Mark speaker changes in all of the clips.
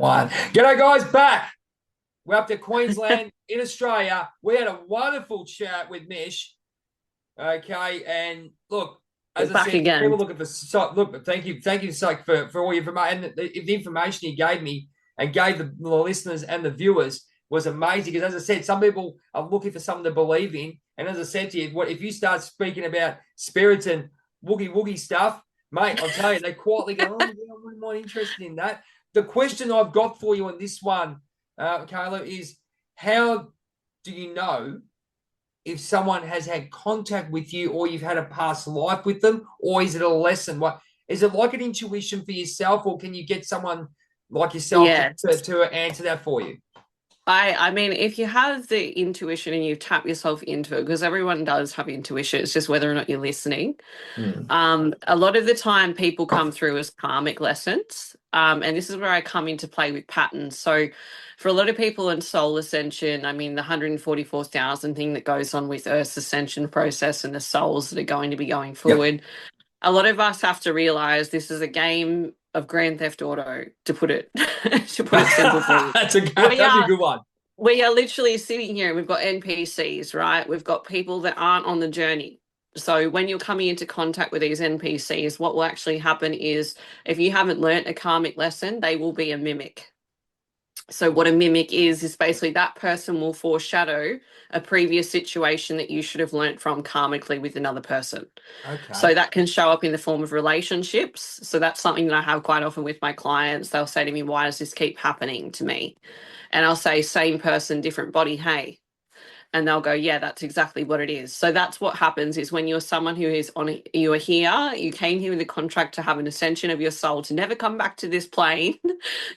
Speaker 1: One. G'day, guys. Back. We're up to Queensland in Australia. We had a wonderful chat with Mish. Okay, and look,
Speaker 2: We're
Speaker 1: as I
Speaker 2: back
Speaker 1: said,
Speaker 2: again.
Speaker 1: people looking for look. Thank you, Sock, for all your information. And the information you gave me and gave the listeners and the viewers was amazing. Because as I said, some people are looking for something to believe in, and as I said to you, what if you start speaking about spirits and woogie woogie stuff, mate? I'll tell you, they quietly go, "Oh, yeah, I'm not interested in that." The question I've got for you on this one, Caleb, is how do you know if someone has had contact with you or you've had a past life with them, or is it a lesson? What is it, like an intuition for yourself, or can you get someone like yourself
Speaker 2: Yes.
Speaker 1: to answer that for you?
Speaker 2: I mean, if you have the intuition and you tap yourself into it, because everyone does have intuition, it's just whether or not you're listening.
Speaker 1: Hmm.
Speaker 2: A lot of the time people come through as karmic lessons. And this is where I come into play with patterns. So for a lot of people in soul ascension, I mean, the 144,000 thing that goes on with Earth's ascension process and the souls that are going to be going
Speaker 1: Yep.
Speaker 2: forward, a lot of us have to realize this is a game of Grand Theft Auto, to put it to put it simple for you. We
Speaker 1: That'd be a
Speaker 2: are
Speaker 1: good one.
Speaker 2: we are literally sitting here. We've got NPCs, right? We've got people that aren't on the journey. So when you're coming into contact with these NPCs, what will actually happen is if you haven't learnt a karmic lesson, they will be a mimic. So what a mimic is basically that person will foreshadow a previous situation that you should have learnt from karmically with another person.
Speaker 1: Okay.
Speaker 2: So that can show up in the form of relationships. So that's something that I have quite often with my clients. They'll say to me, "Why does this keep happening to me?" And I'll say, "Same person, different body, hey." And they'll go, "Yeah, that's exactly what it is." So that's what happens is when you're someone who is on, you are here, you came here with a contract to have an ascension of your soul to never come back to this plane.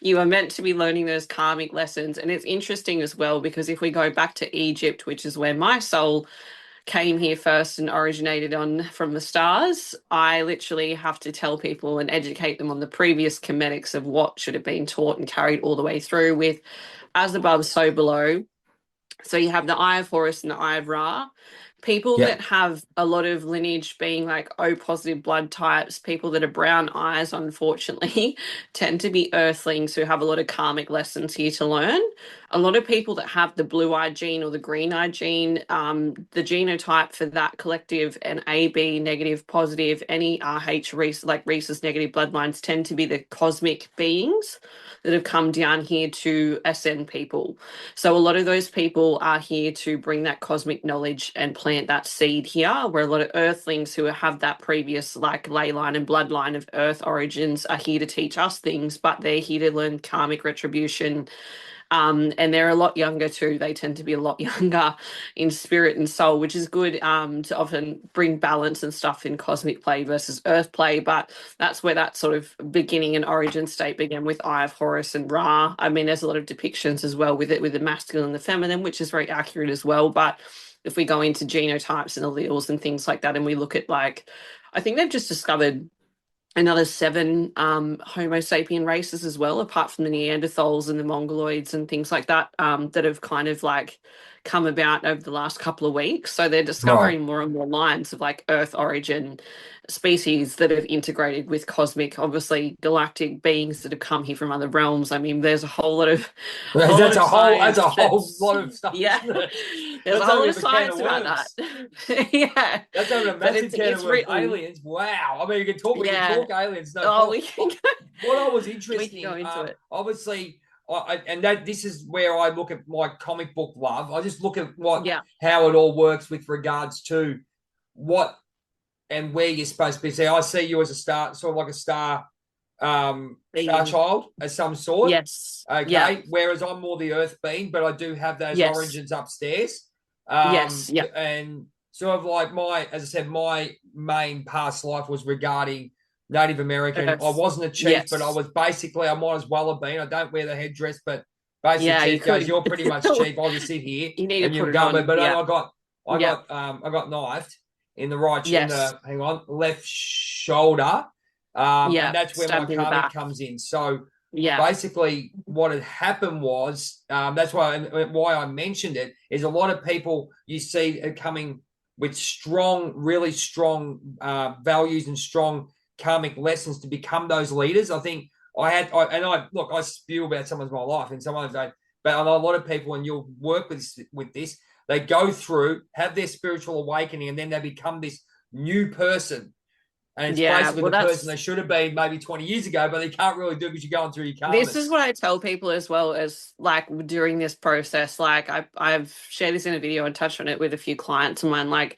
Speaker 2: You are meant to be learning those karmic lessons. And it's interesting as well, because if we go back to Egypt, which is where my soul came here first and originated on from the stars, I literally have to tell people and educate them on the previous comedics of what should have been taught and carried all the way through with as above, so below. So you have the Eye of Horus and the Eye of Ra. People
Speaker 1: Yeah.
Speaker 2: that have a lot of lineage being like O positive blood types, people that are brown eyes, unfortunately, tend to be earthlings who have a lot of karmic lessons here to learn. A lot of people that have the blue eye gene or the green eye gene, the genotype for that collective and AB negative, positive, any RH, like rhesus negative bloodlines tend to be the cosmic beings that have come down here to ascend people. So a lot of those people are here to bring that cosmic knowledge and plant that seed here, where a lot of earthlings who have that previous like ley line and bloodline of earth origins are here to teach us things, but they're here to learn karmic retribution, and they're a lot younger too. They tend to be a lot younger in spirit and soul, which is good, to often bring balance and stuff in cosmic play versus earth play. But that's where that sort of beginning and origin state began with Eye of Horus and Ra. I mean, there's a lot of depictions as well with it, with the masculine and the feminine, which is very accurate as well. But if we go into genotypes and alleles and things like that, and we look at like, I think they've just discovered another seven Homo sapien races as well, apart from the Neanderthals and the Mongoloids and things like that, that have kind of like come about over the last couple of weeks. So they're
Speaker 1: Right.
Speaker 2: discovering more and more lines of like Earth origin species that have integrated with cosmic, obviously galactic beings that have come here from other realms. I mean, there's a whole lot
Speaker 1: That's
Speaker 2: of
Speaker 1: that's a
Speaker 2: science
Speaker 1: whole
Speaker 2: that's
Speaker 1: lot of stuff,
Speaker 2: yeah,
Speaker 1: isn't it?
Speaker 2: there's a
Speaker 1: That's
Speaker 2: whole lot
Speaker 1: opening
Speaker 2: of
Speaker 1: up a can of
Speaker 2: science about
Speaker 1: worms.
Speaker 2: that. Yeah,
Speaker 1: That's opening a
Speaker 2: but
Speaker 1: massive can of
Speaker 2: it's
Speaker 1: worms.
Speaker 2: written.
Speaker 1: Aliens. Wow. I mean, we can
Speaker 2: Yeah.
Speaker 1: talk aliens, no
Speaker 2: Oh,
Speaker 1: problem.
Speaker 2: we can go,
Speaker 1: What I was
Speaker 2: we can go
Speaker 1: interesting,
Speaker 2: into it.
Speaker 1: obviously, and that this is where I look at my comic book love. I just look at
Speaker 2: Yeah.
Speaker 1: how it all works with regards to what and where you're supposed to be. See, I see you as a star, sort of like a star
Speaker 2: Being.
Speaker 1: child of some sort.
Speaker 2: Yes. Yeah.
Speaker 1: Okay, whereas I'm more the earth being, but I do have those
Speaker 2: Yes.
Speaker 1: origins upstairs.
Speaker 2: Yes. Yeah.
Speaker 1: And sort of like as I said, my main past life was regarding Native American. I
Speaker 2: Earth.
Speaker 1: wasn't a chief, but I
Speaker 2: Yes.
Speaker 1: was basically, I might as well have been. I don't wear the headdress, but basically,
Speaker 2: Yeah, you
Speaker 1: chief goes,
Speaker 2: could.
Speaker 1: "You're pretty much chief. I'll just sit here
Speaker 2: You need to
Speaker 1: and you
Speaker 2: put
Speaker 1: can
Speaker 2: it
Speaker 1: go." But
Speaker 2: on. Yeah. Yeah.
Speaker 1: I got knifed in the right, in
Speaker 2: Yes.
Speaker 1: the hang on, left shoulder, and
Speaker 2: Yeah.
Speaker 1: that's where my
Speaker 2: Stabbed in the
Speaker 1: karmic
Speaker 2: back.
Speaker 1: comes in. So
Speaker 2: Yeah.
Speaker 1: basically what had happened was, that's why I mentioned it, is a lot of people you see are coming with strong, really strong values and strong karmic lessons to become those leaders. I think I spew about someone's my life, and someone's like, but I know a lot of people, and you'll work with this, they go through, have their spiritual awakening, and then they become this new person. And it's
Speaker 2: Yeah,
Speaker 1: basically
Speaker 2: well,
Speaker 1: the person they
Speaker 2: that's
Speaker 1: should have been maybe 20 years ago, but they can't really do because you're going through your
Speaker 2: this is
Speaker 1: karmas.
Speaker 2: what I tell people as well as like during this process. Like I've shared this in a video and touched on it with a few clients of mine. Like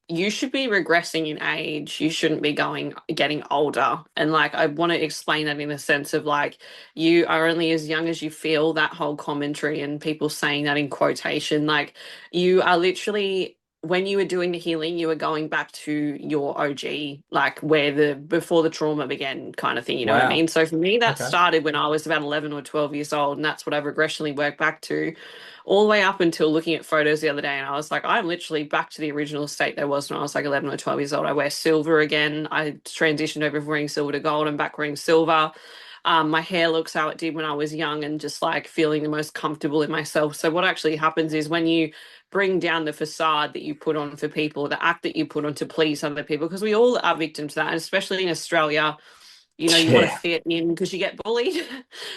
Speaker 2: you should be regressing in age. You shouldn't be getting older. And like I want to explain that in the sense of like you are only as young as you feel, that whole commentary and people saying that in quotation. Like you are literally when you were doing the healing, you were going back to your OG, like where the before the trauma began kind of thing, you know what I
Speaker 1: Wow.
Speaker 2: mean? So for me, that
Speaker 1: Okay.
Speaker 2: started when I was about 11 or 12 years old, and that's what I've regressionally worked back to all the way up until looking at photos the other day, and I was like, I'm literally back to the original state there was when I was like 11 or 12 years old. I wear silver again. I transitioned over from wearing silver to gold and back wearing silver. My hair looks how it did when I was young and just like feeling the most comfortable in myself. So what actually happens is when you bring down the facade that you put on for people, the act that you put on to please other people, because we all are victims to that, and especially in Australia, you want to
Speaker 1: Yeah.
Speaker 2: fit in because you get bullied.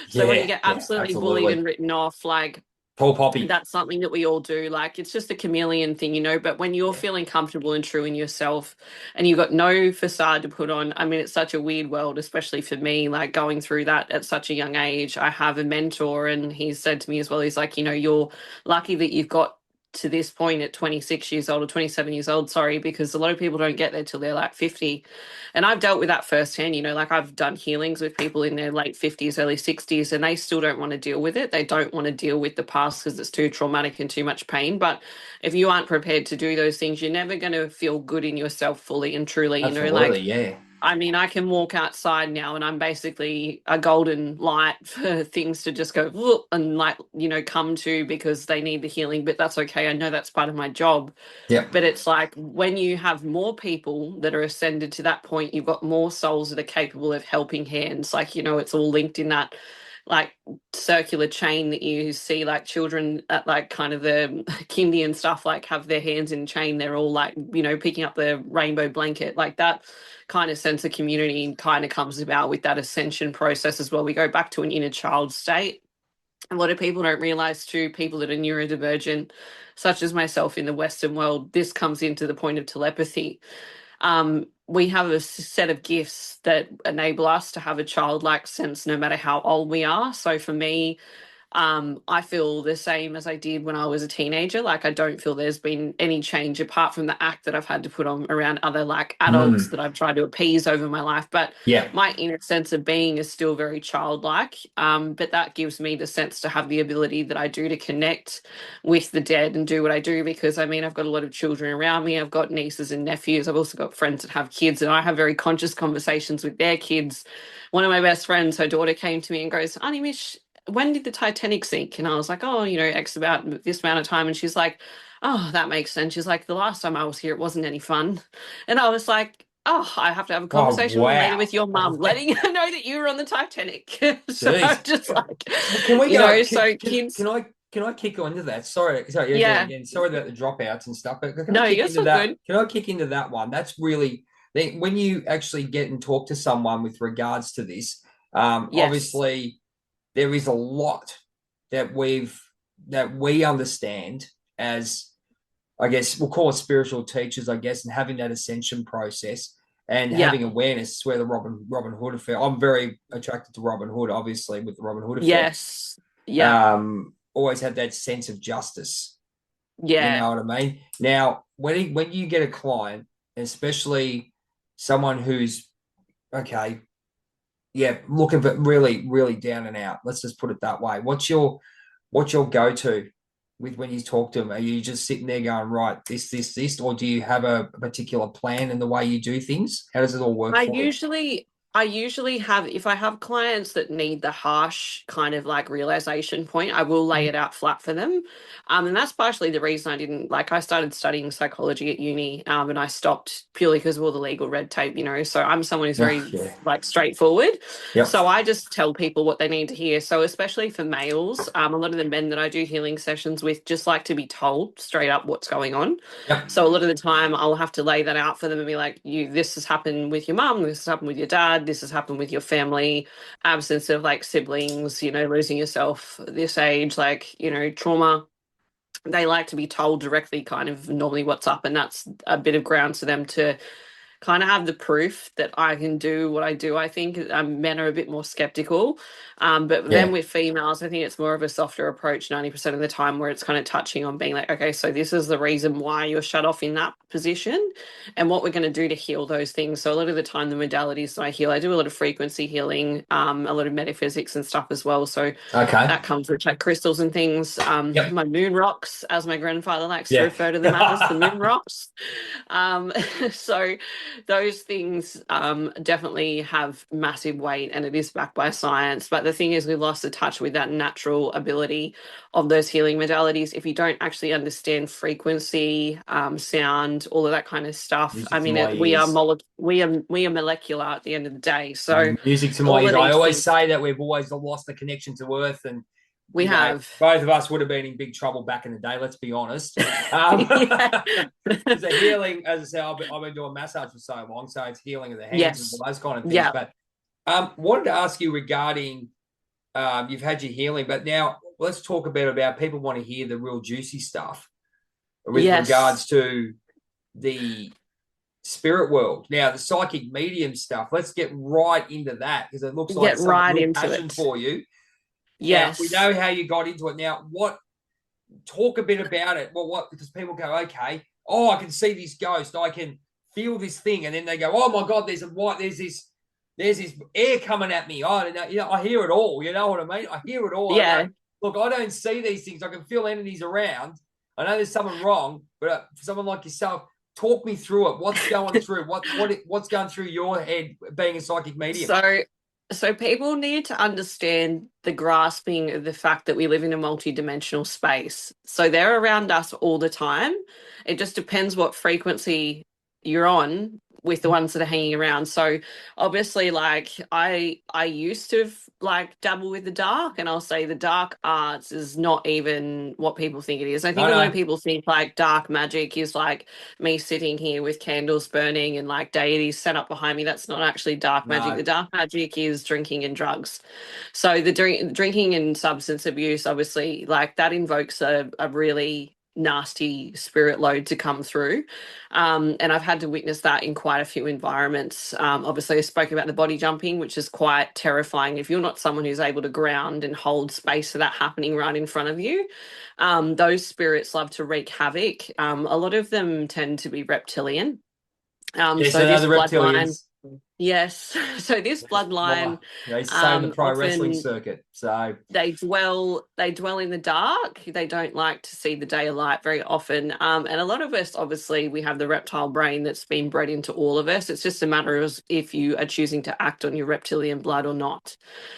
Speaker 2: So when you
Speaker 1: Yeah.
Speaker 2: get
Speaker 1: Yeah.
Speaker 2: absolutely bullied
Speaker 1: Absolutely.
Speaker 2: and written off, like
Speaker 1: Paul Poppy.
Speaker 2: that's something that we all do. Like it's just a chameleon thing, but when you're
Speaker 1: Yeah.
Speaker 2: feeling comfortable and true in yourself and you've got no facade to put on, I mean, it's such a weird world, especially for me, like going through that at such a young age. I have a mentor and he said to me as well, he's like, you're lucky that you've got to this point at 26 years old or 27 years old, sorry, because a lot of people don't get there till they're like 50. And I've dealt with that firsthand, like I've done healings with people in their late 50s, early 60s, and they still don't want to deal with it. They don't want to deal with the past because it's too traumatic and too much pain. But if you aren't prepared to do those things, you're never going to feel good in yourself fully and truly,
Speaker 1: Absolutely.
Speaker 2: like
Speaker 1: Yeah.
Speaker 2: I mean, I can walk outside now and I'm basically a golden light for things to just go "Whoop," and like, come to because they need the healing, but that's okay. I know that's part of my job.
Speaker 1: Yep.
Speaker 2: But it's like when you have more people that are ascended to that point, you've got more souls that are capable of helping hands. Like, it's all linked in that like circular chain that you see like children at like kind of the kindy and stuff like have their hands in chain. They're all like, picking up the rainbow blanket. Like that kind of sense of community kind of comes about with that ascension process as well. We go back to an inner child state. A lot of people don't realize too, people that are neurodivergent, such as myself in the Western world, this comes into the point of telepathy. We have a set of gifts that enable us to have a childlike sense no matter how old we are. So for me, I feel the same as I did when I was a teenager. Like I don't feel there's been any change apart from the act that I've had to put on around other like adults
Speaker 1: Mm.
Speaker 2: that I've tried to appease over my life. But
Speaker 1: Yeah.
Speaker 2: my inner sense of being is still very childlike. But that gives me the sense to have the ability that I do to connect with the dead and do what I do because I mean I've got a lot of children around me. I've got nieces and nephews. I've also got friends that have kids and I have very conscious conversations with their kids. One of my best friends, her daughter came to me and goes, Auntie Mish, when did the Titanic sink? And I was like, oh, X about this amount of time. And she's like, oh, that makes sense. She's like, the last time I was here, it wasn't any fun. And I was like, oh, I have to have a
Speaker 1: Oh,
Speaker 2: conversation later
Speaker 1: wow.
Speaker 2: with your mum, letting her know that you were on the Titanic. So I'm
Speaker 1: Jeez.
Speaker 2: just like,
Speaker 1: Well, can we go?
Speaker 2: so kids,
Speaker 1: Can I kick onto that? Sorry,
Speaker 2: yeah,
Speaker 1: again, sorry about the dropouts and stuff, but can I
Speaker 2: no,
Speaker 1: kick
Speaker 2: you're
Speaker 1: into
Speaker 2: so
Speaker 1: that?
Speaker 2: good.
Speaker 1: Can I kick into that one? That's really when you actually get and talk to someone with regards to this.
Speaker 2: Yes.
Speaker 1: Obviously, there is a lot that we understand as, I guess we'll call it spiritual teachers, I guess, and having that ascension process and
Speaker 2: Yeah.
Speaker 1: having awareness is where the Robin Hood affair. I'm very attracted to Robin Hood, obviously, with the Robin Hood affair.
Speaker 2: Yes. Yeah.
Speaker 1: Always had that sense of justice. You
Speaker 2: Yeah.
Speaker 1: know what I mean? Now, when you get a client, especially someone who's okay, yeah, looking for really, really down and out. Let's just put it that way. What's your go-to with when you talk to them? Are you just sitting there going, right, this, or do you have a particular plan in the way you do things? How does it all work
Speaker 2: I
Speaker 1: for you?
Speaker 2: usually I usually have if I have clients that need the harsh kind of like realization point, I will lay it out flat for them. And that's partially the reason I didn't like I started studying psychology at uni, and I stopped purely because of all the legal red tape. So I'm someone who's
Speaker 1: Oh,
Speaker 2: very
Speaker 1: yeah.
Speaker 2: like straightforward.
Speaker 1: Yep.
Speaker 2: So I just tell people what they need to hear. So especially for males, a lot of the men that I do healing sessions with just like to be told straight up what's going on.
Speaker 1: Yep.
Speaker 2: So a lot of the time I'll have to lay that out for them and be like, this has happened with your mum, this has happened with your dad, dad, this has happened with your family, absence of like siblings, you know, losing yourself at this age, like, you know, trauma. They like to be told directly kind of normally what's up, and that's a bit of grounds for them to kind of have the proof that I can do what I do. I think men are a bit more skeptical. But then
Speaker 1: Yeah.
Speaker 2: with females, I think it's more of a softer approach 90% of the time, where it's kind of touching on being like, okay, so this is the reason why you're shut off in that position and what we're going to do to heal those things. So a lot of the time, the modalities that I heal, I do a lot of frequency healing, a lot of metaphysics and stuff as well. So
Speaker 1: Okay.
Speaker 2: that comes with like crystals and things.
Speaker 1: Yep.
Speaker 2: My moon rocks, as my grandfather likes to
Speaker 1: Yeah.
Speaker 2: refer to them as, the moon rocks. Um, so those things definitely have massive weight, and it is backed by science. But the thing is, we've lost the touch with that natural ability of those healing modalities. If you don't actually understand frequency, sound, all of that kind of stuff, I
Speaker 1: Music to
Speaker 2: mean,
Speaker 1: my
Speaker 2: we are
Speaker 1: ears.
Speaker 2: we are molecular at the end of the day. So
Speaker 1: Music to my
Speaker 2: all
Speaker 1: ears.
Speaker 2: of
Speaker 1: I
Speaker 2: these
Speaker 1: always
Speaker 2: things
Speaker 1: say that we've always lost the connection to Earth, and
Speaker 2: we have.
Speaker 1: both of us would have been in big trouble back in the day. Let's be honest.
Speaker 2: Yeah.
Speaker 1: It's a healing, as I said, I've been doing massage for so long, so it's healing of the hands and
Speaker 2: Yes.
Speaker 1: all those kind of things.
Speaker 2: Yeah.
Speaker 1: But wanted to ask you regarding you've had your healing, but now let's talk a bit about people want to hear the real juicy stuff with
Speaker 2: Yes.
Speaker 1: regards to the spirit world. Now, the psychic medium stuff, let's get right into that because it looks like
Speaker 2: Get
Speaker 1: some
Speaker 2: right
Speaker 1: real
Speaker 2: into
Speaker 1: passion
Speaker 2: it.
Speaker 1: for you. Now, we
Speaker 2: Yes.
Speaker 1: know how you got into it. Now, talk a bit about it. Well, because people go, okay, oh, I can see this ghost, I can feel this thing, and then they go, oh my God, there's this air coming at me. I don't know, I hear it all. You know what I mean? I hear it all. I
Speaker 2: Yeah.
Speaker 1: go, look, I don't see these things. I can feel entities around. I know there's something wrong, but for someone like yourself, talk me through it. What's going through? What's going through your head being a psychic medium?
Speaker 2: So people need to understand the grasping of the fact that we live in a multi-dimensional space. So they're around us all the time. It just depends what frequency you're on with the ones that are hanging around. So obviously, like I used to like dabble with the dark, and I'll say the dark arts is not even what people think it is. I
Speaker 1: No,
Speaker 2: think a lot of
Speaker 1: no,
Speaker 2: people think like dark magic is like me sitting here with candles burning and like deities set up behind me. That's not actually dark magic.
Speaker 1: no.
Speaker 2: The dark magic is drinking and drugs. So the drinking and substance abuse, obviously, like that invokes a really nasty spirit load to come through. And I've had to witness that in quite a few environments. Obviously, I spoke about the body jumping, which is quite terrifying. If you're not someone who's able to ground and hold space for that happening right in front of you, those spirits love to wreak havoc. A lot of them tend to be reptilian.
Speaker 1: Yes,
Speaker 2: So
Speaker 1: I know
Speaker 2: this
Speaker 1: the
Speaker 2: bloodline,
Speaker 1: reptilians.
Speaker 2: yes. So this
Speaker 1: That's
Speaker 2: bloodline,
Speaker 1: they say in the pro wrestling
Speaker 2: often
Speaker 1: circuit. So
Speaker 2: they dwell in the dark. They don't like to see the daylight very often. And a lot of us, obviously, we have the reptile brain that's been bred into all of us. It's just a matter of if you are choosing to act on your reptilian blood or not.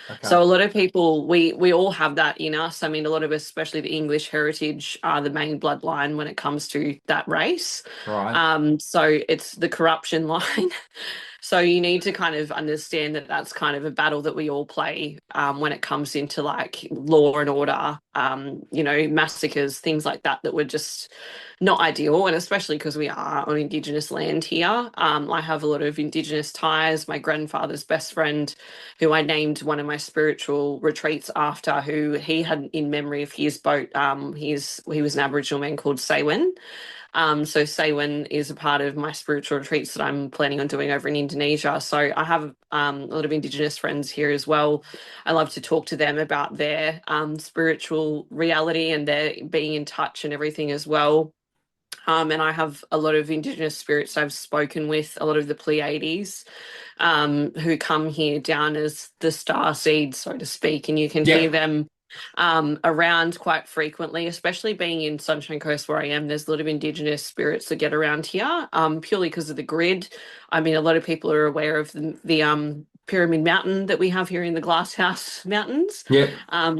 Speaker 1: okay,
Speaker 2: So a lot of people, we all have that in us. I mean, a lot of us, especially the English heritage, are the main bloodline when it comes to that race.
Speaker 1: right.
Speaker 2: So it's the corruption line. So you need to kind of understand that that's kind of a battle that we all play when it comes into like law and order, massacres, things like that, that were just not ideal. And especially because we are on Indigenous land here. I have a lot of Indigenous ties. My grandfather's best friend, who I named one of my spiritual retreats after, who he had in memory of his boat. He was an Aboriginal man called Saywin. So Saywin is a part of my spiritual retreats that I'm planning on doing over in Indonesia. So I have a lot of Indigenous friends here as well. I love to talk to them about their spiritual reality and their being in touch and everything as well. And I have a lot of Indigenous spirits I've spoken with, a lot of the Pleiades, who come here down as the star seeds, so to speak, and you can hear
Speaker 1: Yep.
Speaker 2: them around quite frequently, especially being in Sunshine Coast where I am. There's a lot of Indigenous spirits that get around here, purely because of the grid. I mean, a lot of people are aware of the Pyramid Mountain that we have here in the Glasshouse Mountains.
Speaker 1: Yep.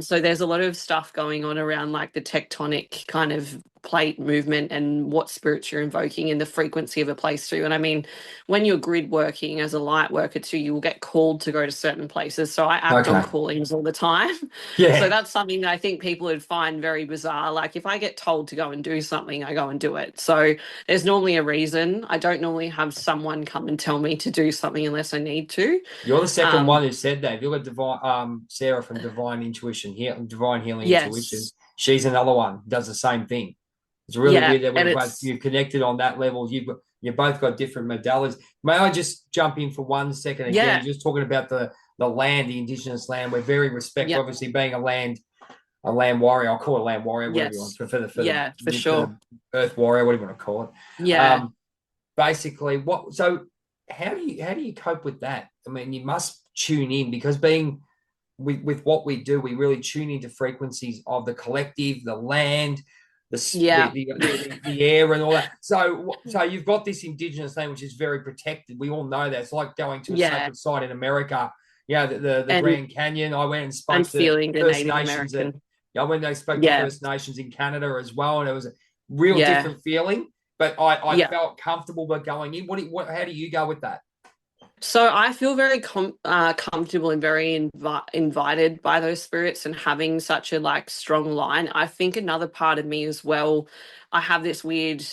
Speaker 2: So there's a lot of stuff going on around like the tectonic kind of plate movement and what spirits you're invoking and the frequency of a place too. And I mean, when you're grid working as a light worker too, you will get called to go to certain places. So I act on
Speaker 1: Okay.
Speaker 2: callings all the time. So
Speaker 1: Yeah.
Speaker 2: that's something that I think people would find very bizarre. Like if I get told to go and do something, I go and do it. So there's normally a reason. I don't normally have someone come and tell me to do something unless I need to.
Speaker 1: You're the second
Speaker 2: Um,
Speaker 1: one who said that. If you look at Divine, Sarah from Divine Intuition here, Divine Healing Intuition,
Speaker 2: yes.
Speaker 1: she's another one, does the same thing. It's really
Speaker 2: Yeah.
Speaker 1: weird that
Speaker 2: And
Speaker 1: we've both
Speaker 2: it's,
Speaker 1: you've connected on that level. You've both got different modalities. May I just jump in for 1 second again?
Speaker 2: yeah.
Speaker 1: You're just talking about the land, the indigenous land. We're very respectful,
Speaker 2: Yeah.
Speaker 1: obviously being a land warrior. I'll call it a land warrior, whatever you want
Speaker 2: Yes.
Speaker 1: for the
Speaker 2: Yeah, for
Speaker 1: for
Speaker 2: sure.
Speaker 1: the earth warrior, whatever you want to call it.
Speaker 2: Yeah.
Speaker 1: Um, basically, what so how do you cope with that? I mean, you must tune in because being with what we do, we really tune into frequencies of the collective, the land,
Speaker 2: Yeah.
Speaker 1: the air, and all that. So you've got this indigenous land which is very protected. We all know that. It's like going to a
Speaker 2: Yeah.
Speaker 1: sacred site in America. Yeah, the
Speaker 2: And
Speaker 1: Grand Canyon. I went and
Speaker 2: and
Speaker 1: spoke to
Speaker 2: feeling the
Speaker 1: First
Speaker 2: Native
Speaker 1: Nations at.
Speaker 2: American.
Speaker 1: Yeah, when they spoke to
Speaker 2: Yeah.
Speaker 1: First Nations in Canada as well, and it was a real
Speaker 2: Yeah.
Speaker 1: different feeling. But I
Speaker 2: Yeah.
Speaker 1: felt comfortable about going in. How do you go with that?
Speaker 2: So I feel very comfortable and very invited by those spirits and having such a like strong line. I think another part of me as well, I have this weird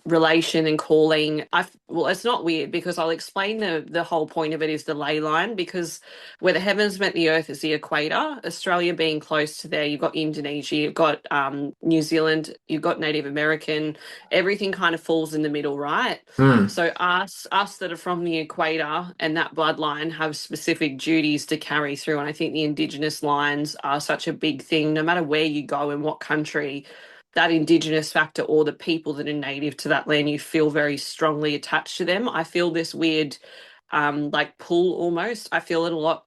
Speaker 2: relation and calling. Well, it's not weird because I'll explain the whole point of it is the ley line because where the heavens met the earth is the equator. Australia being close to there, you've got Indonesia, you've got New Zealand, you've got Native American. Everything kind of falls in the middle, right?
Speaker 1: Hmm.
Speaker 2: So us that are from the equator and that bloodline have specific duties to carry through. And I think the indigenous lines are such a big thing. No matter where you go and what country, that indigenous factor or the people that are native to that land, you feel very strongly attached to them. I feel this weird like pull almost. I feel it a lot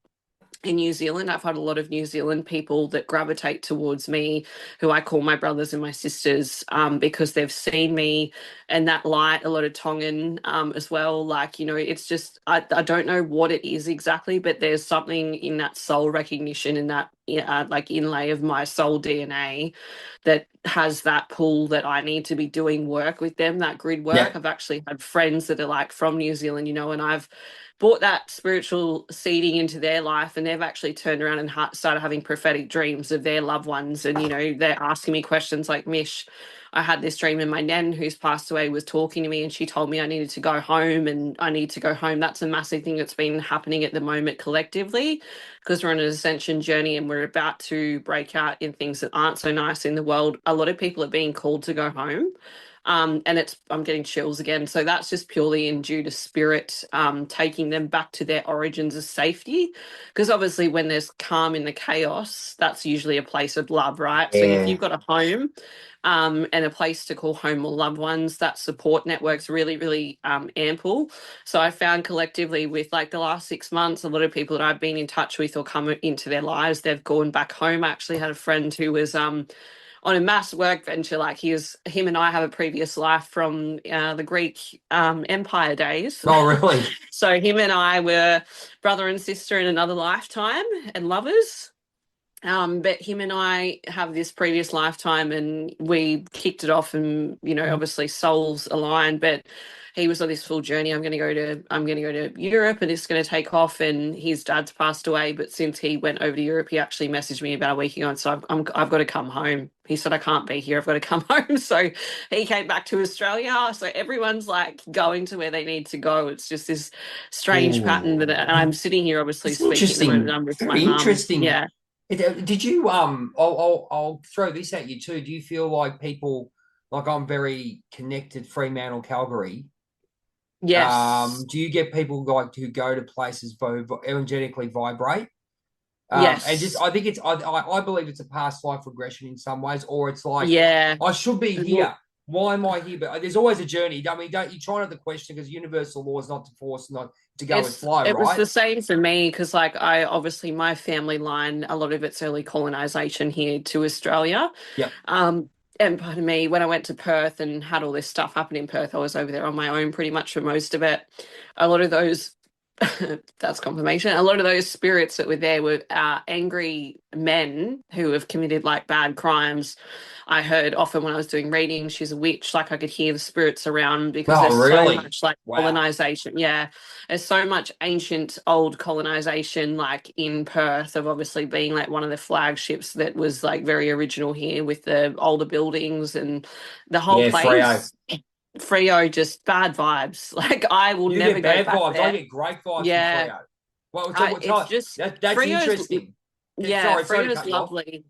Speaker 2: in New Zealand. I've had a lot of New Zealand people that gravitate towards me, who I call my brothers and my sisters, because they've seen me and that light, a lot of Tongan as well. Like, you know, it's just, I don't know what it is exactly, but there's something in that soul recognition and that like inlay of my soul DNA that has that pull that I need to be doing work with them, that grid
Speaker 1: Yeah.
Speaker 2: work. I've actually had friends that are like from New Zealand, you know, and I've brought that spiritual seeding into their life and they've actually turned around and started having prophetic dreams of their loved ones. And, you know, they're asking me questions like, Mish, I had this dream and my nan who's passed away was talking to me and she told me I needed to go home and I need to go home. That's a massive thing that's been happening at the moment collectively because we're on an ascension journey and we're about to break out in things that aren't so nice in the world. A lot of people are being called to go home. And I'm getting chills again. So that's just purely in due to spirit, taking them back to their origins of safety. Because obviously, when there's calm in the chaos, that's usually a place of love, right? So if
Speaker 1: Yeah.
Speaker 2: you've got a home, and a place to call home or loved ones, that support network's really, really ample. So I found collectively with like the last 6 months, a lot of people that I've been in touch with or come into their lives, they've gone back home. I actually had a friend who was on a mass work venture. Like him and I have a previous life from the Greek Empire days.
Speaker 1: Oh, really?
Speaker 2: So him and I were brother and sister in another lifetime and lovers. But him and I have this previous lifetime and we kicked it off and, you know, obviously souls aligned, but he was on this full journey. I'm going to go to Europe and it's going to take off and his dad's passed away. But since he went over to Europe, he actually messaged me about a week ago and said, I've got to come home. He said, I can't be here. I've got to come home. So he came back to Australia. So everyone's like going to where they need to go. It's just this strange pattern. But and I'm
Speaker 1: Ooh.
Speaker 2: sitting here obviously
Speaker 1: That's
Speaker 2: speaking at the moment.
Speaker 1: interesting.
Speaker 2: I'm with my
Speaker 1: Very
Speaker 2: mum.
Speaker 1: interesting.
Speaker 2: Yeah.
Speaker 1: Did you I'll throw this at you too. Do you feel like people like I'm very connected Fremantle, Calgary?
Speaker 2: Yes.
Speaker 1: Do you get people like who go to places energetically vibrate? And just
Speaker 2: Yes.
Speaker 1: I think I believe it's a past life regression in some ways, or it's like
Speaker 2: Yeah.
Speaker 1: I should be
Speaker 2: Well,
Speaker 1: here. Why am I here? But there's always a journey. I mean, don't you try not to question because universal law is not to force, not to go with flow,
Speaker 2: it was
Speaker 1: right?
Speaker 2: the same for me because like I obviously my family line, a lot of it's early colonization here to Australia.
Speaker 1: Yep.
Speaker 2: And pardon me, when I went to Perth and had all this stuff happen in Perth, I was over there on my own pretty much for most of it. A lot of those that's confirmation. A lot of those spirits that were there were angry men who have committed like bad crimes. I heard often when I was doing readings, she's a witch. Like I could hear the spirits around because
Speaker 1: Oh,
Speaker 2: there's so
Speaker 1: really?
Speaker 2: much like
Speaker 1: Wow.
Speaker 2: colonization. Yeah, there's so much ancient old colonization, like in Perth, of obviously being like one of the flagships that was like very original here with the older buildings and the whole
Speaker 1: Yeah, Freo.
Speaker 2: place. Frio, just bad vibes. Like I will
Speaker 1: You
Speaker 2: never
Speaker 1: get
Speaker 2: go
Speaker 1: bad
Speaker 2: back
Speaker 1: vibes. I
Speaker 2: there.
Speaker 1: get great vibes from
Speaker 2: Yeah,
Speaker 1: Freo. Well, so what
Speaker 2: it's
Speaker 1: time?
Speaker 2: just
Speaker 1: That's
Speaker 2: Frio's,
Speaker 1: interesting.
Speaker 2: yeah,
Speaker 1: Sorry to
Speaker 2: Frio's
Speaker 1: cut you off.
Speaker 2: lovely.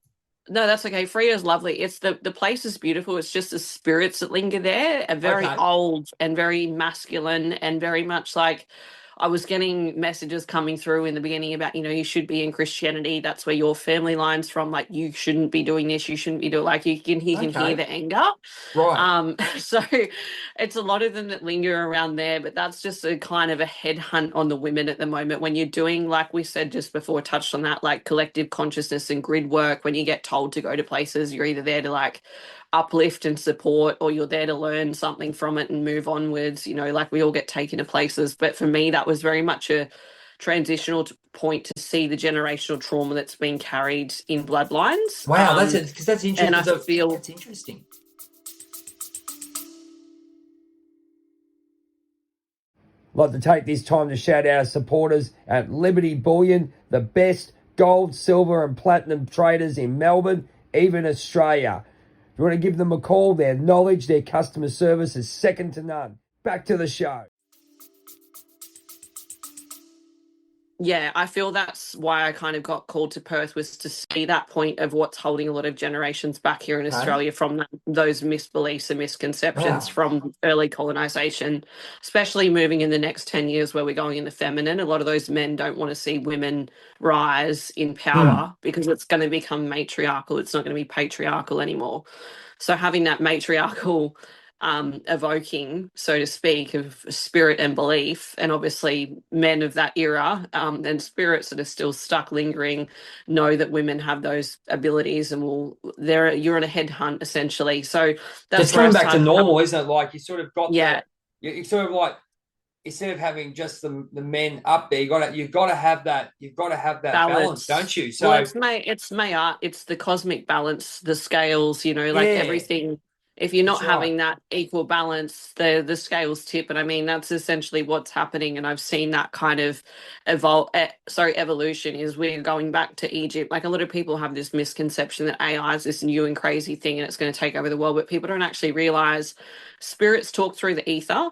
Speaker 2: No, that's okay. Frio's lovely. It's the place is beautiful. It's just the spirits that linger there are very
Speaker 1: Okay.
Speaker 2: old and very masculine and very much like I was getting messages coming through in the beginning about, you should be in Christianity. That's where your family line's from. Like you shouldn't be doing this. You shouldn't be doing like you can hear
Speaker 1: Okay.
Speaker 2: the anger.
Speaker 1: Right.
Speaker 2: So it's a lot of them that linger around there, but that's just a kind of a headhunt on the women at the moment. When you're doing, like we said just before, touched on that, like collective consciousness and grid work, when you get told to go to places, you're either there to like uplift and support, or you're there to learn something from it and move onwards. Like we all get taken to places. But for me, that was very much a transitional point to see the generational trauma that's been carried in bloodlines.
Speaker 1: Wow, that's it. Because that's
Speaker 2: And
Speaker 1: interesting.
Speaker 2: I feel
Speaker 1: That's interesting. I'd like to take this time to shout out our supporters at Liberty Bullion, the best gold, silver, and platinum traders in Melbourne, even Australia. If you want to give them a call, their knowledge, their customer service is second to none. Back to the show.
Speaker 2: Yeah, I feel that's why I kind of got called to Perth, was to see that point of what's holding a lot of generations back here in
Speaker 1: Okay.
Speaker 2: Australia from those misbeliefs and misconceptions
Speaker 1: Wow.
Speaker 2: from early colonization, especially moving in the next 10 years where we're going in the feminine. A lot of those men don't want to see women rise in power because it's going to become matriarchal. It's not going to be patriarchal anymore. So having that matriarchal evoking, so to speak, of spirit and belief, and obviously men of that era and spirits that are still stuck lingering know that women have those abilities and you're on a headhunt essentially. So
Speaker 1: So it's
Speaker 2: that's where I
Speaker 1: coming back to
Speaker 2: started.
Speaker 1: normal, isn't it? Like you sort of got
Speaker 2: Yeah,
Speaker 1: you sort of like instead of having just the men up there, you got to have that balance, don't
Speaker 2: balance.
Speaker 1: you?
Speaker 2: Well,
Speaker 1: So
Speaker 2: it's art. It's the cosmic balance, the scales. Like
Speaker 1: yeah,
Speaker 2: everything. If you're
Speaker 1: that's
Speaker 2: not
Speaker 1: right.
Speaker 2: having that equal balance, the scales tip. And I mean, that's essentially what's happening. And I've seen that kind of evolution. Is we're going back to Egypt. Like a lot of people have this misconception that AI is this new and crazy thing and it's going to take over the world, but people don't actually realize spirits talk through the ether.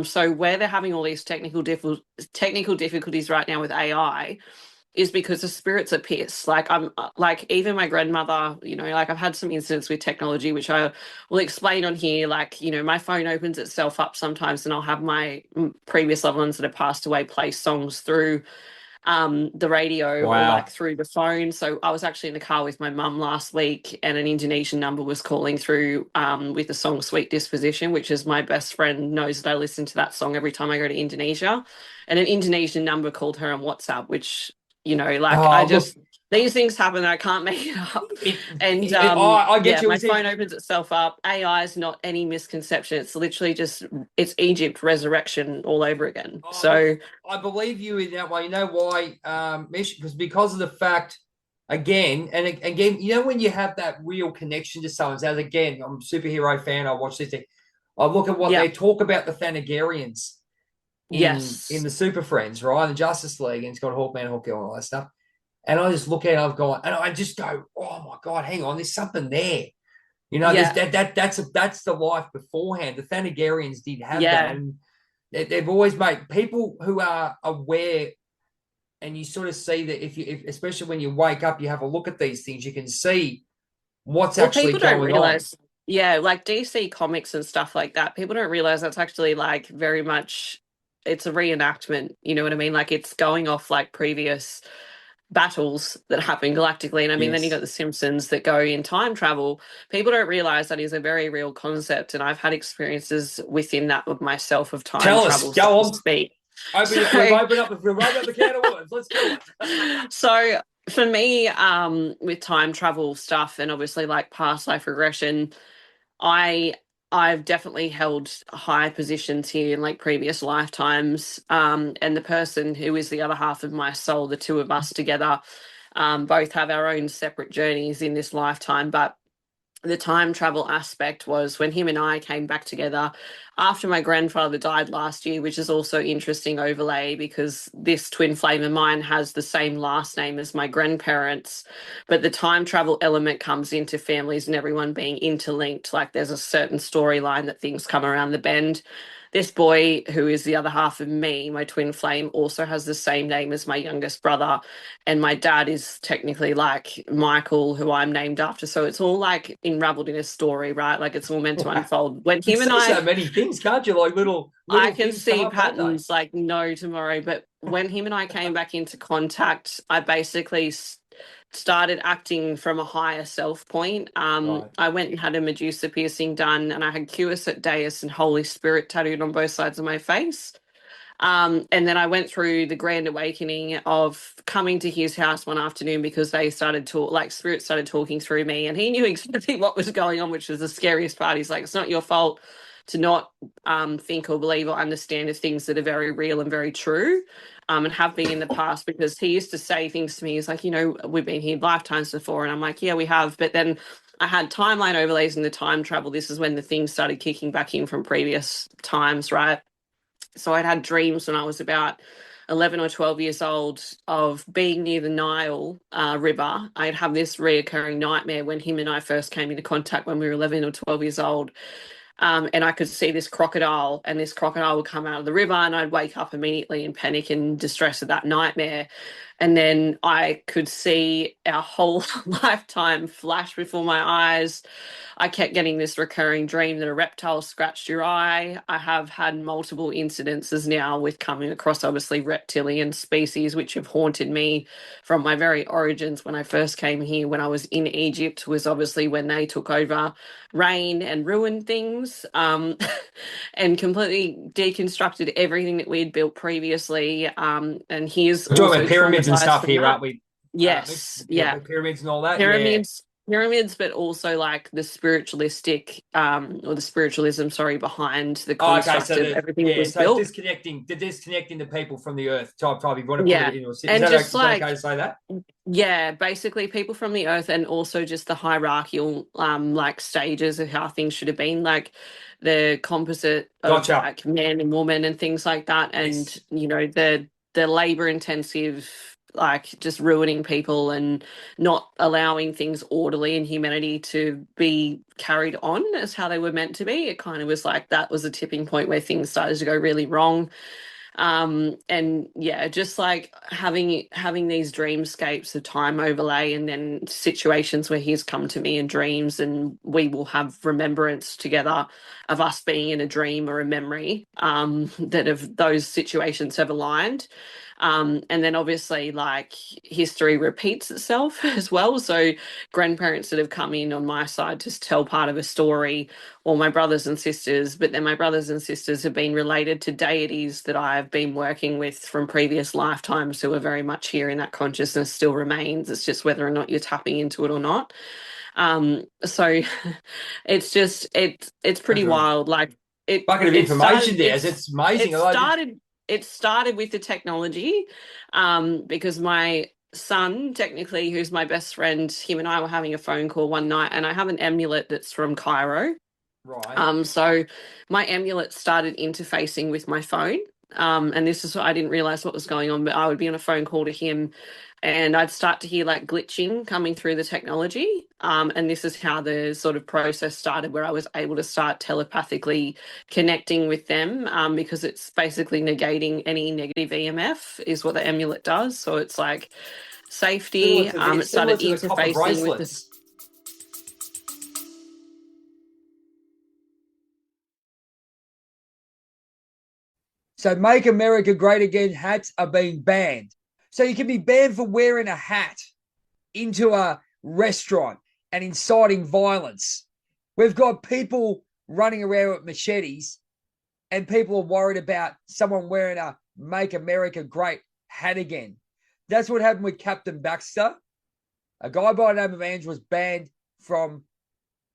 Speaker 2: So where they're having all these technical difficulties right now with AI is because the spirits are pissed. Like like even my grandmother, like I've had some incidents with technology, which I will explain on here. Like, my phone opens itself up sometimes and I'll have my previous loved ones that have passed away play songs through the radio or like
Speaker 1: Wow.
Speaker 2: through the phone. So I was actually in the car with my mum last week and an Indonesian number was calling through with the song Sweet Disposition, which is my best friend knows that I listen to that song every time I go to Indonesia. And an Indonesian number called her on WhatsApp, which, like I
Speaker 1: Oh, look,
Speaker 2: just, these things happen. I can't make it up. And
Speaker 1: I get
Speaker 2: yeah,
Speaker 1: you.
Speaker 2: my phone opens itself up. AI is not any misconception. It's literally just, it's Egypt resurrection all over again.
Speaker 1: Oh, look,
Speaker 2: So
Speaker 1: I believe you in that way. You know why, Mish? Because of the fact, again and again, when you have that real connection to someone. As again, I'm a superhero fan. I watch this thing. I look at what
Speaker 2: yeah,
Speaker 1: they talk about the Thanagarians in
Speaker 2: yes.
Speaker 1: the Super Friends, right? The Justice League, and it's got Hawkman, Hawkgirl, and all that stuff. And I just look at it, I've gone, and I just go, oh my God, hang on, there's something there. There's
Speaker 2: Yeah,
Speaker 1: that's the life beforehand. The Thanagarians did have that,
Speaker 2: yeah.
Speaker 1: and they've always made people who are aware, and you sort of see that if especially when you wake up, you have a look at these things, you can see what's
Speaker 2: Well,
Speaker 1: actually
Speaker 2: people don't
Speaker 1: going on.
Speaker 2: realize, yeah, like DC comics and stuff like that. People don't realize that's actually like very much it's a reenactment, you know what I mean? Like it's going off like previous battles that happen galactically. And I mean, then you got
Speaker 1: Yes.
Speaker 2: the Simpsons that go in time travel. People don't realize that is a very real concept. And I've had experiences within that of myself of time
Speaker 1: Tell us.
Speaker 2: travel, so
Speaker 1: Go
Speaker 2: to
Speaker 1: on.
Speaker 2: speak.
Speaker 1: Open it.
Speaker 2: So
Speaker 1: We've opened up the can of worms. Let's do it.
Speaker 2: so for me, with time travel stuff and obviously like past life regression, I I've definitely held high positions here in like previous lifetimes. And the person who is the other half of my soul, the two of us together, both have our own separate journeys in this lifetime. But the time travel aspect was when him and I came back together after my grandfather died last year, which is also interesting overlay because this twin flame of mine has the same last name as my grandparents. But the time travel element comes into families and everyone being interlinked. Like there's a certain storyline that things come around the bend. This boy, who is the other half of me, my twin flame, also has the same name as my youngest brother. And my dad is technically like Michael, who I'm named after. So it's all like unraveled in a story, right? Like it's all meant to
Speaker 1: Wow.
Speaker 2: unfold. When
Speaker 1: You
Speaker 2: him and
Speaker 1: see so
Speaker 2: I,
Speaker 1: many things, can't you? Like
Speaker 2: I
Speaker 1: little
Speaker 2: can
Speaker 1: things come
Speaker 2: see
Speaker 1: up, don't they?
Speaker 2: patterns like no tomorrow. But when him and I came back into contact, I basically started acting from a higher self point.
Speaker 1: Right.
Speaker 2: I went and had a Medusa piercing done, and I had Cuis Deus and Holy Spirit tattooed on both sides of my face. And then I went through the grand awakening of coming to his house one afternoon because they started to like spirit started talking through me, and he knew exactly what was going on, which was the scariest part. He's like, it's not your fault to not think or believe or understand the things that are very real and very true, and have been in the past, because he used to say things to me. He's like, we've been here lifetimes before. And I'm like, yeah, we have. But then I had timeline overlays in the time travel. This is when the things started kicking back in from previous times, right? So I'd had dreams when I was about 11 or 12 years old of being near the Nile River. I'd have this reoccurring nightmare when him and I first came into contact when we were 11 or 12 years old. And I could see this crocodile, and this crocodile would come out of the river, and I'd wake up immediately in panic and distress of that nightmare. And then I could see our whole lifetime flash before my eyes. I kept getting this recurring dream that a reptile scratched your eye. I have had multiple incidences now with coming across obviously reptilian species, which have haunted me from my very origins. When I first came here, when I was in Egypt, was obviously when they took over rain and ruined things, and completely deconstructed everything that we had built previously. And here's
Speaker 1: We're talking
Speaker 2: also
Speaker 1: about pyramids and
Speaker 2: traumatized
Speaker 1: stuff
Speaker 2: from
Speaker 1: here,
Speaker 2: that.
Speaker 1: aren't we?
Speaker 2: Yes,
Speaker 1: Yeah,
Speaker 2: yeah.
Speaker 1: the pyramids and all that. Yeah.
Speaker 2: Pyramids, but also like the spiritualistic, or the spiritualism, sorry, behind the
Speaker 1: Oh, okay.
Speaker 2: construct
Speaker 1: So
Speaker 2: of everything that was
Speaker 1: so
Speaker 2: built.
Speaker 1: disconnecting the people from the earth type. If you want to put
Speaker 2: Yeah.
Speaker 1: it in, is
Speaker 2: And
Speaker 1: that
Speaker 2: just
Speaker 1: is that okay
Speaker 2: like,
Speaker 1: to say that?
Speaker 2: yeah, basically people from the earth, and also just the hierarchical, like stages of how things should have been, like the composite of
Speaker 1: Gotcha.
Speaker 2: like man and woman and things like that. And,
Speaker 1: Yes.
Speaker 2: the labor intensive, like just ruining people and not allowing things orderly in humanity to be carried on as how they were meant to be. It kind of was like that was a tipping point where things started to go really wrong. And yeah, just like having these dreamscapes of time overlay, and then situations where he's come to me in dreams, and we will have remembrance together of us being in a dream or a memory, that of those situations have aligned. And then obviously like history repeats itself as well. So grandparents that have come in on my side to tell part of a story, or my brothers and sisters, but then my brothers and sisters have been related to deities that I've been working with from previous lifetimes, who are very much here, in that consciousness still remains. It's just whether or not you're tapping into it or not. So it's
Speaker 1: That's
Speaker 2: pretty
Speaker 1: a
Speaker 2: wild. Like
Speaker 1: bucket of
Speaker 2: it
Speaker 1: information
Speaker 2: started
Speaker 1: there. It's amazing.
Speaker 2: it
Speaker 1: I like it.
Speaker 2: started it started with the technology, because my son, technically, who's my best friend, him and I were having a phone call one night, and I have an amulet that's from Cairo.
Speaker 1: Right.
Speaker 2: So my amulet started interfacing with my phone. And this is what I didn't realize what was going on, but I would be on a phone call to him, and I'd start to hear like glitching coming through the technology. And this is how the sort of process started, where I was able to start telepathically connecting with them, because it's basically negating any negative EMF, is what the amulet does. So it's like
Speaker 1: Similar
Speaker 2: safety.
Speaker 1: to
Speaker 2: It
Speaker 1: this, similar
Speaker 2: started
Speaker 1: to the copper
Speaker 2: interfacing with this.
Speaker 1: bracelets. So Make America Great Again hats are being banned. So you can be banned for wearing a hat into a restaurant and inciting violence. We've got people running around with machetes, and people are worried about someone wearing a Make America Great hat again. That's what happened with Captain Baxter. A guy by the name of Andrew was banned from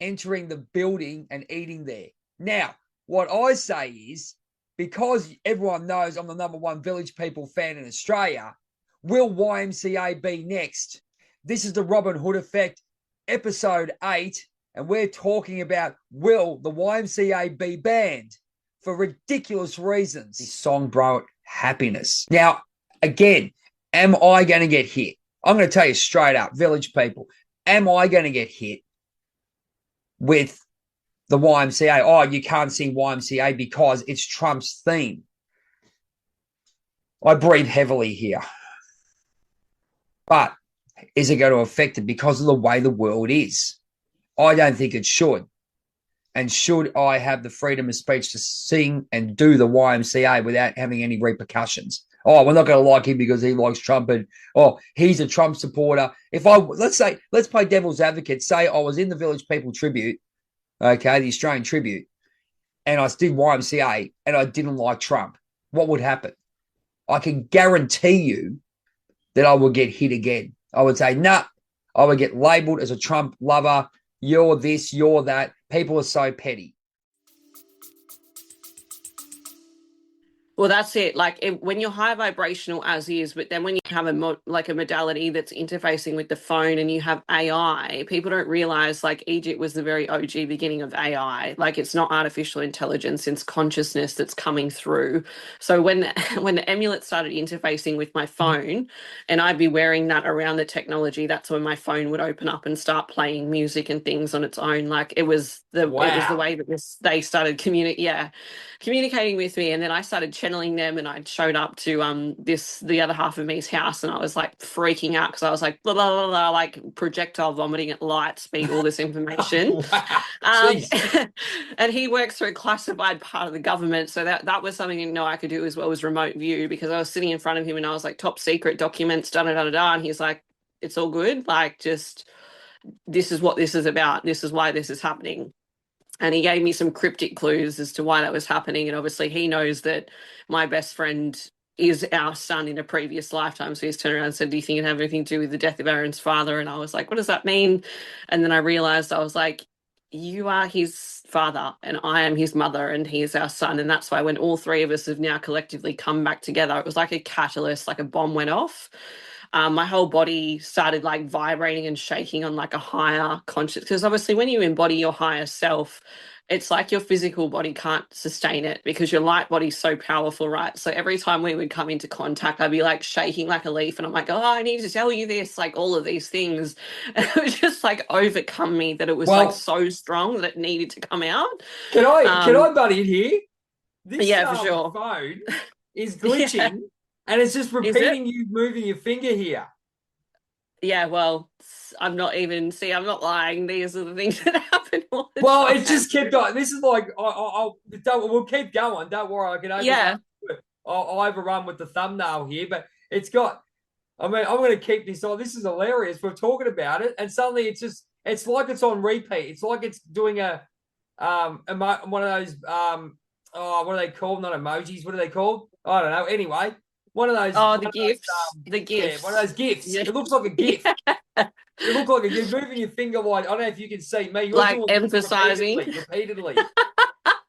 Speaker 1: entering the building and eating there. Now, what I say is, because everyone knows I'm the #1 Village People fan in Australia, will YMCA be next? This is the Robin Hood Effect, episode 8, and we're talking about, will the YMCA be banned for ridiculous reasons? This song brought happiness. Now, again, am I going to get hit? I'm going to tell you straight up, Village People, am I going to get hit with the YMCA? Oh, you can't sing YMCA because it's Trump's theme. I breathe heavily here. But is it going to affect it because of the way the world is? I don't think it should. And should I have the freedom of speech to sing and do the YMCA without having any repercussions? Oh, we're not going to like him because he likes Trump, and oh, he's a Trump supporter. Let's play devil's advocate. Say I was in the Village People tribute, okay, the Australian tribute, and I did YMCA and I didn't like Trump. What would happen? I can guarantee you that I would get hit again. I would say, nah, I would get labeled as a Trump lover. You're this, you're that. People are so petty.
Speaker 2: Well, that's it. Like when you're high vibrational as is, but then when you have a modality that's interfacing with the phone and you have AI, people don't realize like Egypt was the very OG beginning of AI. Like it's not artificial intelligence, it's consciousness that's coming through. So when the amulet started interfacing with my phone, and I'd be wearing that around the technology, that's when my phone would open up and start playing music and things on its own. Like it was the way that they started communicating with me, and then I started channeling them, and I showed up to the other half of me's house, and I was like freaking out because I was like blah, blah, blah, blah, like projectile vomiting at light speed, all this information. And he works for a classified part of the government, so that was something I could do as well as remote view, because I was sitting in front of him and I was like, top secret documents, da da da da, and he's like, it's all good, like just this is what this is about, this is why this is happening. And he gave me some cryptic clues as to why that was happening. And obviously he knows that my best friend is our son in a previous lifetime. So he's turned around and said, do you think it have anything to do with the death of Aaron's father? And I was like, what does that mean? And then I realized, I was like, you are his father and I am his mother and he is our son. And that's why when all three of us have now collectively come back together, it was like a catalyst, like a bomb went off. My whole body started like vibrating and shaking on like a higher conscious, because obviously when you embody your higher self, it's like your physical body can't sustain it because your light body's so powerful, right? So every time we would come into contact, I'd be like shaking like a leaf, and I'm like, oh, I need to tell you this, like all of these things. And it would just like overcome me that it was like so strong that it needed to come out.
Speaker 1: Can I butt in here? This
Speaker 2: for sure.
Speaker 1: phone is glitching. And it's just repeating you moving your finger here.
Speaker 2: Yeah, well, I'm not lying. These are the things that happen all the
Speaker 1: time.
Speaker 2: It
Speaker 1: just kept going. This is like, we'll keep going. Don't worry. I can I'll overrun with the thumbnail here, but it's got, I'm going to keep this on. This is hilarious. We're talking about it, and suddenly it's like it's on repeat. It's like it's doing one of those, what are they called? Not emojis. What are they called? I don't know. Anyway. One of those.
Speaker 2: Oh, the gifts. The gifts.
Speaker 1: Yeah, one of those gifts. Yeah. It looks like a gift. It looks like you're moving your finger like, I don't know if you can see me. You're
Speaker 2: like
Speaker 1: doing
Speaker 2: emphasizing.
Speaker 1: Repeatedly.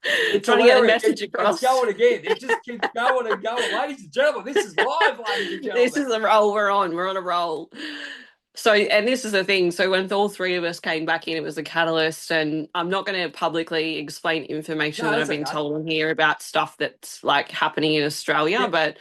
Speaker 2: It's trying to get a message across.
Speaker 1: It's going again. It just keeps going and going. Ladies and gentlemen, this is live, ladies and gentlemen.
Speaker 2: This is the roll we're on. We're on a roll. So, and this is the thing. So when all three of us came back in, it was a catalyst, and I'm not going to publicly explain information that I've been told on here about stuff that's like happening in Australia, but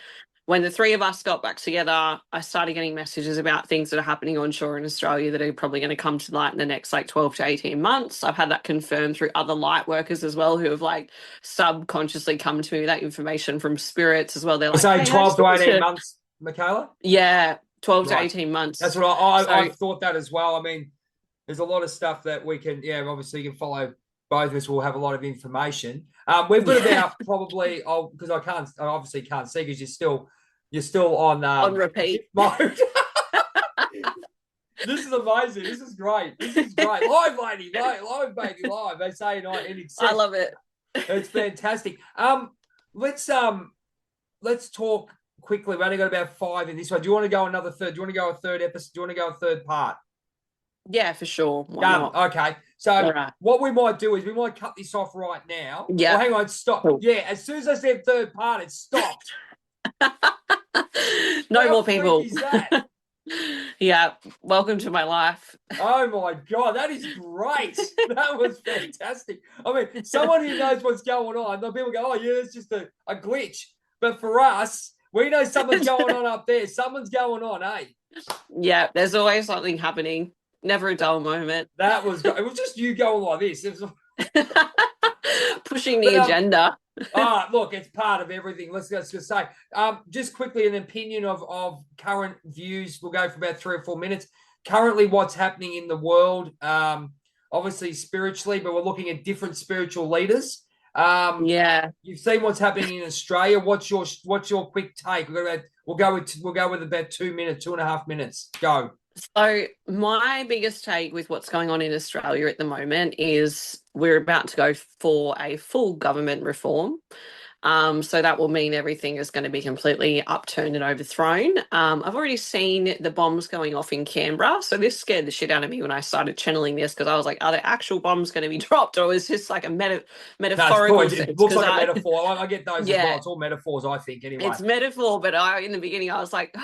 Speaker 2: when the three of us got back together, I started getting messages about things that are happening onshore in Australia that are probably going to come to light in the next like 12 to 18 months. I've had that confirmed through other light workers as well, who have like subconsciously come to me with that information from spirits as well. They're like,
Speaker 1: say 12 to 18 months, Michaela?
Speaker 2: Yeah, 12 to 18 months.
Speaker 1: That's what I thought that as well. I mean, there's a lot of stuff that we can, obviously you can follow. Both of us will have a lot of information. We've got about probably, because I obviously can't see because you're still on
Speaker 2: repeat
Speaker 1: mode. This is amazing. This is great. Live, lady, live, baby, live. They say
Speaker 2: I love it.
Speaker 1: It's fantastic. Let's talk quickly. We only got about 5 in this one. Do you want to go another third? Do you want to go a third episode? Do you want to go a third part?
Speaker 2: Yeah, for sure. Why not?
Speaker 1: Okay. So
Speaker 2: All right.
Speaker 1: what we might do is we might cut this off right now.
Speaker 2: Yeah.
Speaker 1: Oh, hang on, stop.
Speaker 2: Cool.
Speaker 1: Yeah, as soon as I said third part, it stopped.
Speaker 2: No
Speaker 1: How
Speaker 2: more
Speaker 1: freaky
Speaker 2: people.
Speaker 1: is that?
Speaker 2: Yeah. Welcome to my life.
Speaker 1: Oh my God, that is great. That was fantastic. I mean, someone who knows what's going on, the people go, oh, yeah, it's just a glitch. But for us, we know something's going on up there. Something's going on, eh?
Speaker 2: Yeah, there's always something happening. Never a dull moment.
Speaker 1: It was just you going like this. It was,
Speaker 2: Pushing the agenda.
Speaker 1: Look, it's part of everything. Let's just say, just quickly, an opinion of current views. We'll go for about 3 or 4 minutes. Currently, what's happening in the world, obviously spiritually, but we're looking at different spiritual leaders.
Speaker 2: Yeah,
Speaker 1: you've seen what's happening in Australia. What's your quick take? We'll go with about 2 minutes, 2.5 minutes. Go.
Speaker 2: So my biggest take with what's going on in Australia at the moment is we're about to go for a full government reform. So that will mean everything is going to be completely upturned and overthrown. I've already seen the bombs going off in Canberra. So this scared the shit out of me when I started channeling this, because I was like, are there actual bombs going to be dropped, or is this like a metaphorical sense?
Speaker 1: It looks like a metaphor. I get those as well. It's all metaphors, I think, anyway.
Speaker 2: It's metaphor, but in the beginning I was like,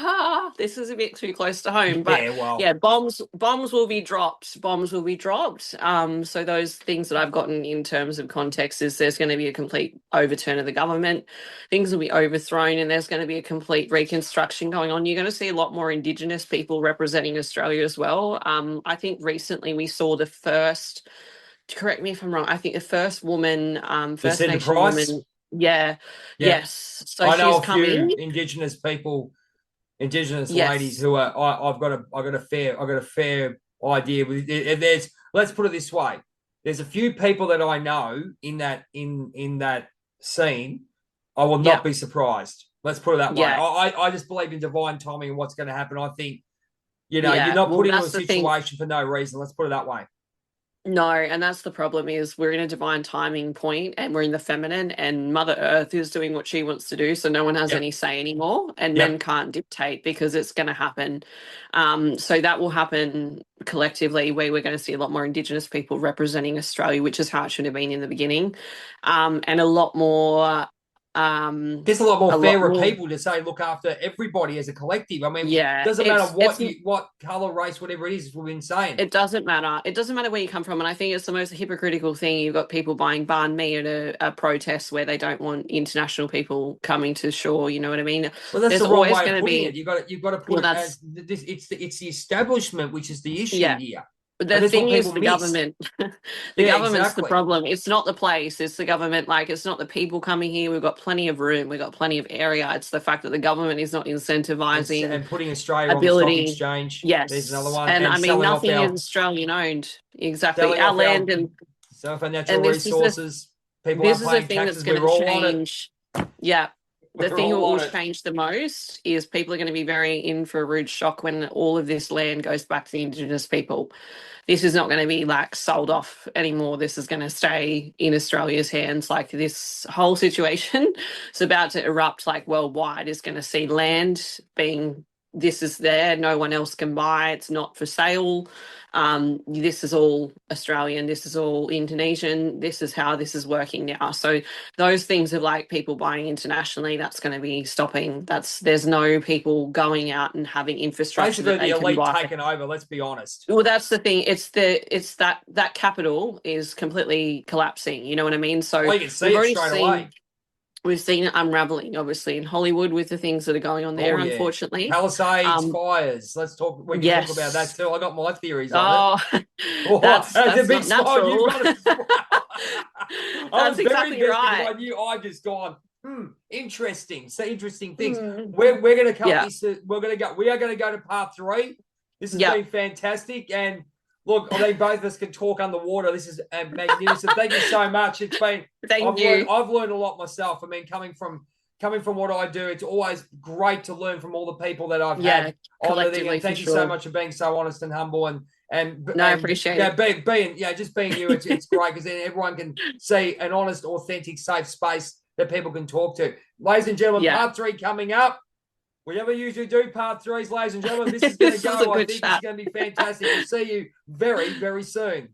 Speaker 2: this is a bit too close to home. But bombs will be dropped. Bombs will be dropped. So those things that I've gotten in terms of context is there's going to be a complete overturn of the government. Things will be overthrown, and there's going to be a complete reconstruction going on. You're going to see a lot more Indigenous people representing Australia as well. I think recently we saw the first, correct me if I'm wrong, I think the first woman, First Nation woman. Yeah. Yes. So
Speaker 1: I know
Speaker 2: she's coming.
Speaker 1: Few Indigenous people, ladies who are. I've got a fair idea. Let's put it this way. There's a few people that I know in that scene. I will not be surprised. Let's put it that way. I just believe in divine timing and what's going to happen. I think, you're not put into a situation for no reason. Let's put it that way.
Speaker 2: No, and that's the problem, is we're in a divine timing point, and we're in the feminine, and Mother Earth is doing what she wants to do, so no one has any say anymore, and men can't dictate because it's going to happen. So that will happen collectively, where we're going to see a lot more Indigenous people representing Australia, which is how it should have been in the beginning, and a lot more...
Speaker 1: There's a lot more fairer people to say look after everybody as a collective. I mean, it doesn't matter what color, race, whatever it is, we've been saying.
Speaker 2: It doesn't matter. It doesn't matter where you come from. And I think it's the most hypocritical thing. You've got people buying banh mi at a protest where they don't want international people coming to shore. You know what I mean?
Speaker 1: Well, that's the wrong way of putting it. You've got to put it as this. It's the establishment which is the issue here.
Speaker 2: But the thing is, the government, government's the problem. It's not the place, it's the government. Like, it's not the people coming here. We've got plenty of room. We've got plenty of area. It's the fact that the government is not incentivizing
Speaker 1: and putting Australia on the stock exchange.
Speaker 2: Yes.
Speaker 1: There's another one.
Speaker 2: And I mean, nothing is Australian owned. Exactly. Our land and
Speaker 1: some of our natural resources.
Speaker 2: People are paying taxes. This is the thing that's going to change. Yeah. The thing that will change the most is people are going to be very in for a rude shock when all of this land goes back to the Indigenous people. This is not going to be like sold off anymore. This is going to stay in Australia's hands. Like, this whole situation is about to erupt like worldwide. Is going to see land being, this is there, no one else can buy. It's not for sale. This is all Australian. This is all Indonesian. This is how this is working now. So those things of like people buying internationally, that's going to be stopping. There's no people going out and having infrastructure.
Speaker 1: Basically, the elite taken over. Let's be honest.
Speaker 2: Well, that's the thing. It's that capital is completely collapsing. You know what I mean? So
Speaker 1: you can see it straight away.
Speaker 2: We've seen it unraveling, obviously, in Hollywood with the things that are going on there, unfortunately.
Speaker 1: Palisades, fires. Let's talk. We can talk about that too. I got my theories on it.
Speaker 2: That's a big not natural.
Speaker 1: That's
Speaker 2: exactly right.
Speaker 1: I knew I'd just gone, interesting. So interesting things. We're going to cut this. We are going to go to part 3. This has been fantastic. And look, I think both of us can talk underwater. This is magnificent. Thank you so much. It's been. I've learned a lot myself. I mean, coming from what I do, it's always great to learn from all the people that I've had on the thing. And thank you so much for being so honest and humble
Speaker 2: I appreciate it.
Speaker 1: Being you. It's great because then everyone can see an honest, authentic, safe space that people can talk to. Ladies and gentlemen, part 3 coming up. We never usually do part 3s, ladies and gentlemen. This is going to go. I think it's going to be fantastic. We'll see you very, very soon.